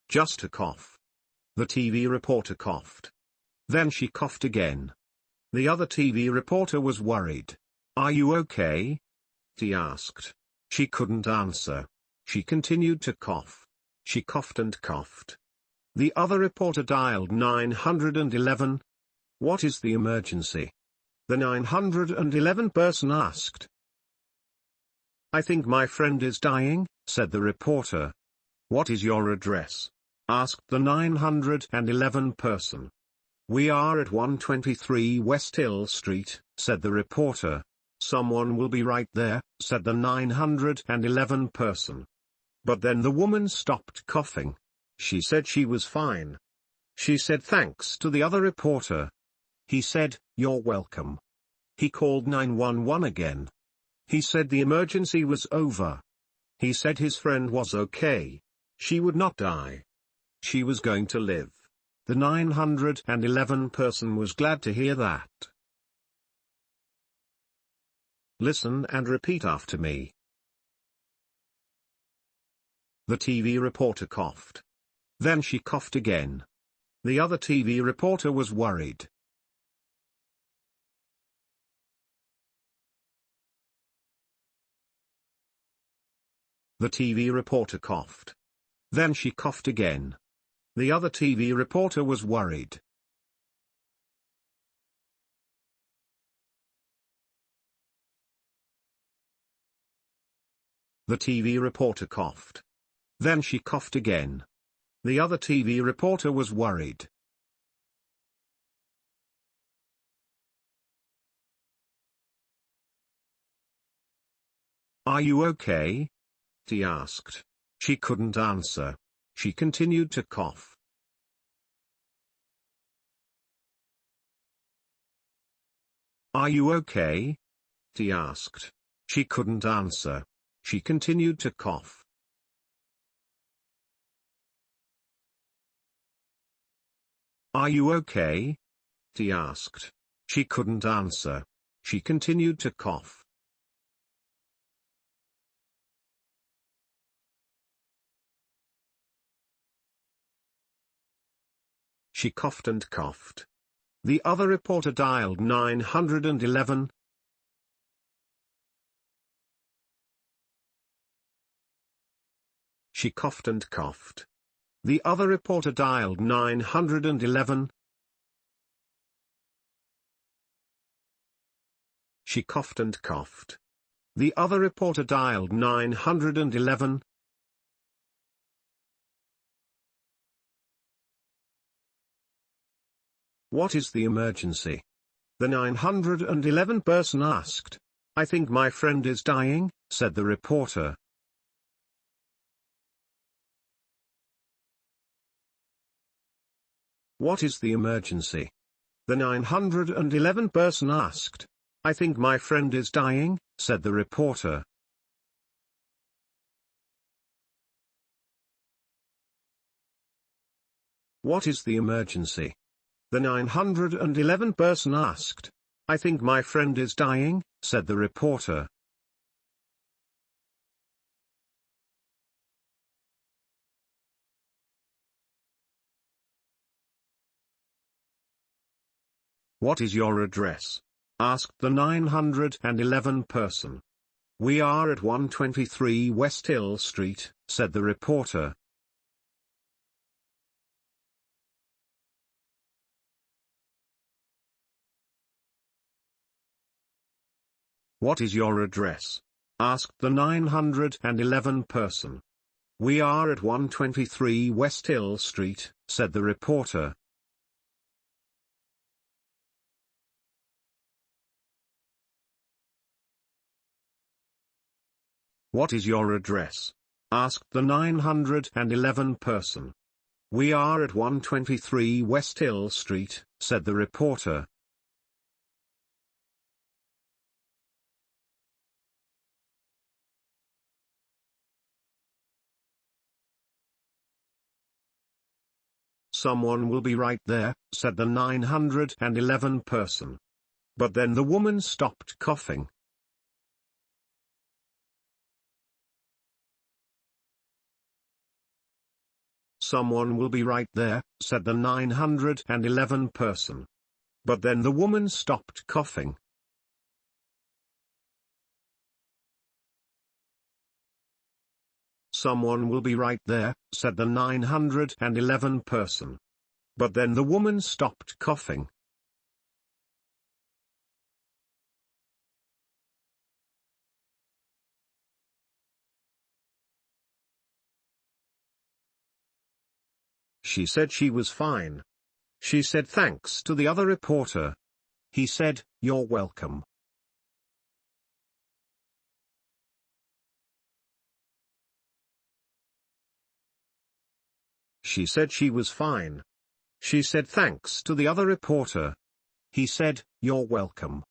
Just a cough. The TV reporter coughed. Then she coughed again. The other TV reporter was worried. "Are you okay?" he asked. She couldn't answer. She continued to cough. She coughed and coughed. The other reporter dialed 911. "What is the emergency?" The 911 person asked. "I think my friend is dying," said the reporter. "What is your address?" asked the 911 person. "We are at 123 West Hill Street," said the reporter. "Someone will be right there," said the 911 person. But then the woman stopped coughing. She said she was fine. She said thanks to the other reporter. He said, "You're welcome." He called 911 again. He said the emergency was over. He said his friend was okay. She would not die. She was going to live. The 911 person was glad to hear that. Listen and repeat after me. The TV reporter coughed. Then she coughed again. The other TV reporter was worried. The TV reporter coughed. Then she coughed again. The other TV reporter was worried. The TV reporter coughed. Then she coughed again. The other TV reporter was worried. "Are you okay?" he asked. She couldn't answer. She continued to cough. "Are you okay?" he asked. She couldn't answer. She continued to cough. "Are you okay?" he asked. She couldn't answer. She continued to cough. She coughed and coughed. The other reporter dialed 911. She coughed and coughed. The other reporter dialed 911. She coughed and coughed. The other reporter dialed 911. "What is the emergency?" the 911 person asked. "I think my friend is dying," said the reporter. "What is the emergency?" the 911 person asked. "I think my friend is dying," said the reporter. "What is the emergency?" the 911 person asked. "I think my friend is dying," said the reporter. "What is your address?" asked the 911 person. "We are at 123 West Hill Street," said the reporter. "What is your address?" asked the 911 person. "We are at 123 West Hill Street," said the reporter. "What is your address?" asked the 911 person. "We are at 123 West Hill Street," said the reporter. "Someone will be right there," said the 911 person. But then the woman stopped coughing. "Someone will be right there," said the 911 person. But then the woman stopped coughing. "Someone will be right there," said the 911 person. But then the woman stopped coughing. She said she was fine. She said thanks to the other reporter. He said, "You're welcome." She said she was fine. She said thanks to the other reporter. He said, "You're welcome."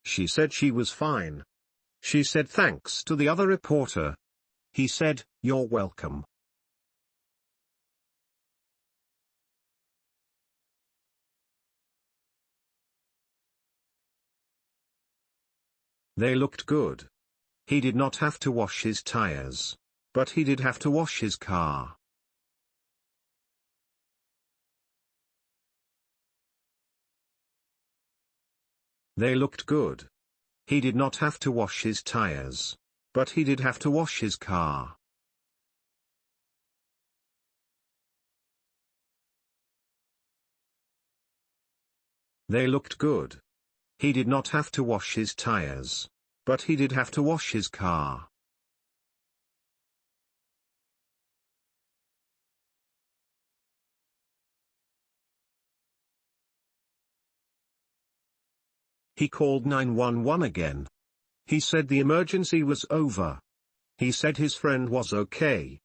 She said she was fine. She said thanks to the other reporter. He said, "You're welcome." They looked good. He did not have to wash his tires. But he did have to wash his car. They looked good. He did not have to wash his tires. But he did have to wash his car. They looked good. He did not have to wash his tires. But he did have to wash his car. He called 911 again. He said the emergency was over. He said his friend was okay.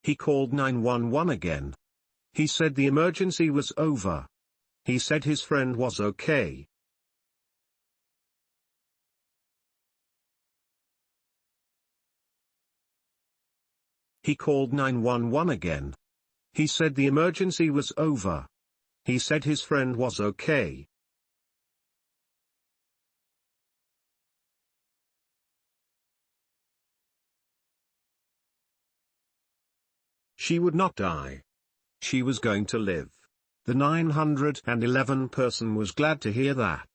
He called 911 again. He said the emergency was over. He said his friend was okay. He called 911 again. He said the emergency was over. He said his friend was okay. She would not die. She was going to live. The 911 person was glad to hear that.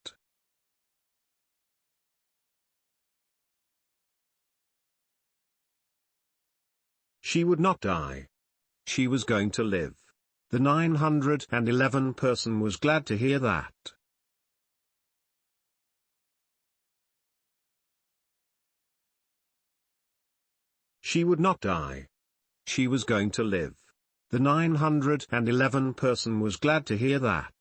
She would not die. She was going to live. The 911 person was glad to hear that. She would not die. She was going to live. The 911 person was glad to hear that.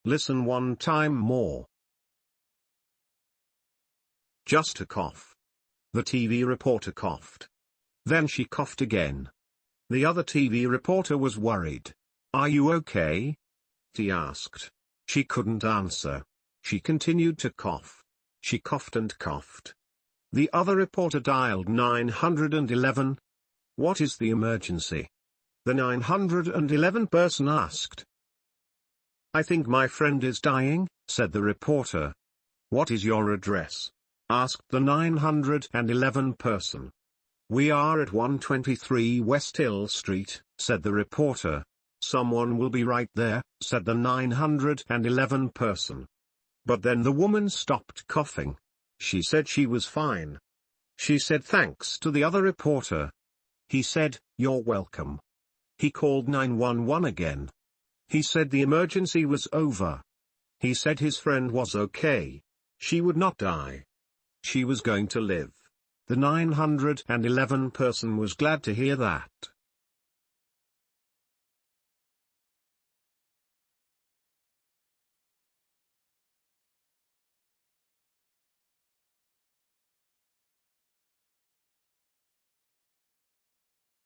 Listen one time more. Just a cough. The TV reporter coughed. Then she coughed again. The other TV reporter was worried. "Are you okay?" he asked. She couldn't answer. She continued to cough. She coughed and coughed. The other reporter dialed 911. "What is the emergency?" The 911 person asked. "I think my friend is dying," said the reporter. "What is your address?" asked the 911 person. "We are at 123 West Hill Street," said the reporter. "Someone will be right there," said the 911 person. But then the woman stopped coughing. She said she was fine. She said thanks to the other reporter. He said, "You're welcome." He called 911 again. He said the emergency was over. He said his friend was okay. She would not die. She was going to live. The 911 person was glad to hear that.